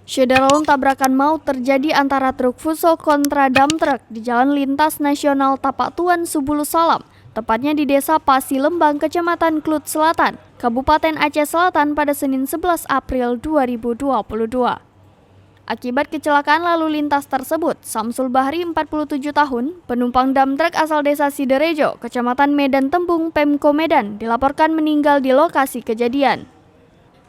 Syederalun tabrakan maut terjadi antara truk Fuso kontra dam truk di Jalan Lintas Nasional Tapak Tuan Subulu Salam, tepatnya di Desa Pasilembang, Kecamatan Klut Selatan, Kabupaten Aceh Selatan pada Senin 11 April 2022. Akibat kecelakaan lalu lintas tersebut, Samsul Bahri 47 tahun, penumpang dam truk asal Desa Sidorejo, Kecamatan Medan Tembung, Pemko Medan, dilaporkan meninggal di lokasi kejadian.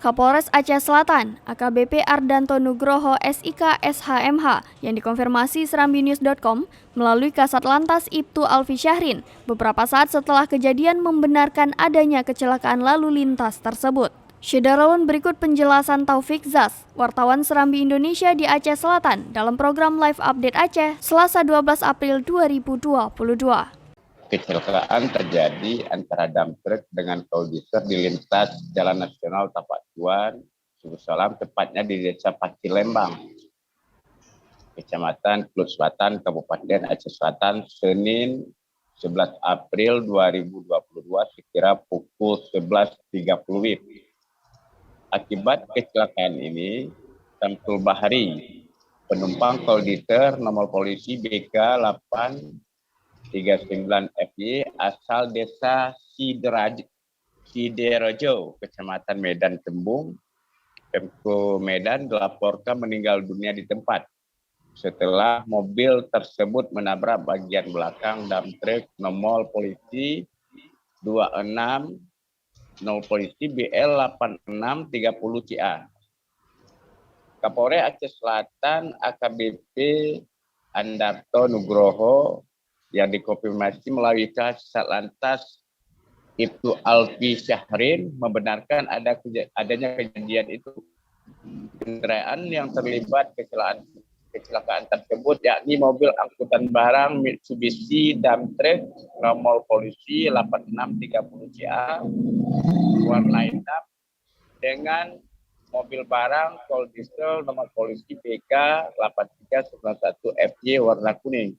Kapolres Aceh Selatan, AKBP Ardanto Nugroho SIK SHMH, yang dikonfirmasi serambinews.com melalui Kasat Lantas Ibtu Alfi Syahrin, beberapa saat setelah kejadian membenarkan adanya kecelakaan lalu lintas tersebut. Syederalun berikut penjelasan Taufik Zas, wartawan Serambi Indonesia di Aceh Selatan, dalam program Live Update Aceh, Selasa 12 April 2022. Kecelakaan terjadi antara dam truk dengan koldiser di lintas Jalan Nasional Tapak Tuan, Subulu Salam, tepatnya di Desa Pasilembang, Kecamatan Klut Selatan, Kabupaten Aceh Selatan, Senin 11 April 2022 sekira pukul 11.30 WIB. Akibat kecelakaan ini, Samsul Bahri, penumpang koldiser nomor polisi BK 839 FY asal Desa Sidorejo, Kecamatan Medan Tembung, Pemko Medan, dilaporkan meninggal dunia di tempat setelah mobil tersebut menabrak bagian belakang dam truk nomor polisi 26 polisi BL 8630 CA. Kapolres Aceh Selatan AKBP Ardanto Nugroho yang dikonfirmasi melalui Kasat Lantas Ibtu Alfi Syahrin membenarkan adanya kejadian itu. Kendaraan yang terlibat kecelakaan tersebut yakni mobil angkutan barang Mitsubishi Dam Truk nomor polisi 8630 CA warna hitam dengan mobil barang koldiser nomor polisi BK 8391 FY warna kuning.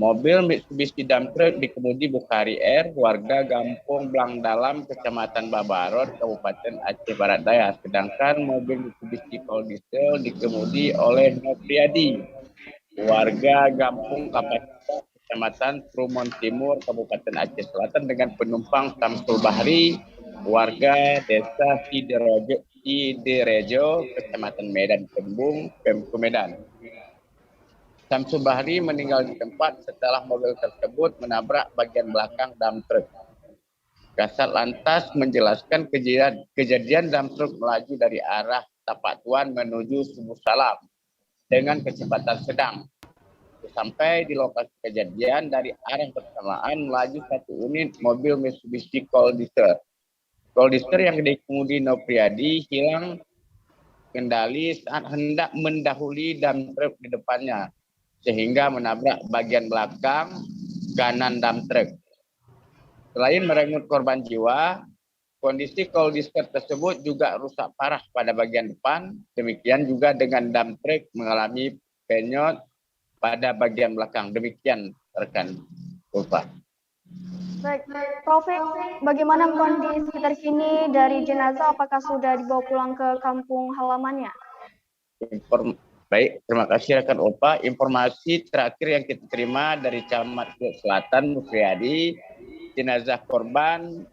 Mobil Mitsubishi Dam Truk dikemudi Bukhari R, warga Gampung Blang Dalam, Kecamatan Babarot, Kabupaten Aceh Barat Daya. Sedangkan mobil Mitsubishi koldiser dikemudi oleh Nopriadi, warga Gampung Kapacita, Kecamatan Trumon Timur, Kabupaten Aceh Selatan, dengan penumpang Samsul Bahri, warga Desa Sidorejo, Kecamatan Medan Tembung, Pemko Medan. Samsul Bahri meninggal di tempat setelah mobil tersebut menabrak bagian belakang dam truk. Kasat Lantas menjelaskan kejadian dam truk melaju dari arah Tapak Tuan menuju Subulu Salam dengan kecepatan sedang. Sampai di lokasi kejadian, dari arah bersamaan melaju satu unit mobil Mitsubishi koldiser. Koldiser yang dikemudi Nopriadi hilang kendali saat hendak mendahului dam truk di depannya, sehingga menabrak bagian belakang kanan dam truk. Selain merenggut korban jiwa, kondisi koldiser tersebut juga rusak parah pada bagian depan. Demikian juga dengan dam truk mengalami penyot pada bagian belakang. Demikian rekan Ulfa. Baik, Taufik, bagaimana kondisi terkini dari jenazah? Apakah sudah dibawa pulang ke kampung halamannya? Baik, terima kasih rekan Ulfa. Informasi terakhir yang kita terima dari Camat Klut Selatan, Mukriyadi, jenazah korban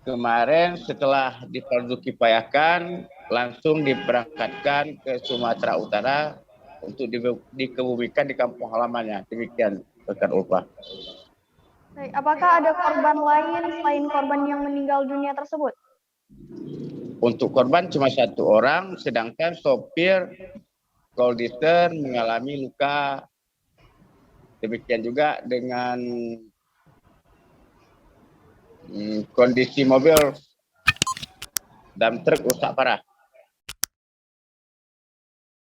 kemarin setelah difardu kifayakan langsung diberangkatkan ke Sumatera Utara untuk dikebumikan di kampung halamannya. Demikian rekan Ulfa. Baik, apakah ada korban lain selain korban yang meninggal dunia tersebut? Untuk korban cuma satu orang, sedangkan sopir koldiser mengalami luka. Demikian juga dengan kondisi mobil dam truk rusak parah.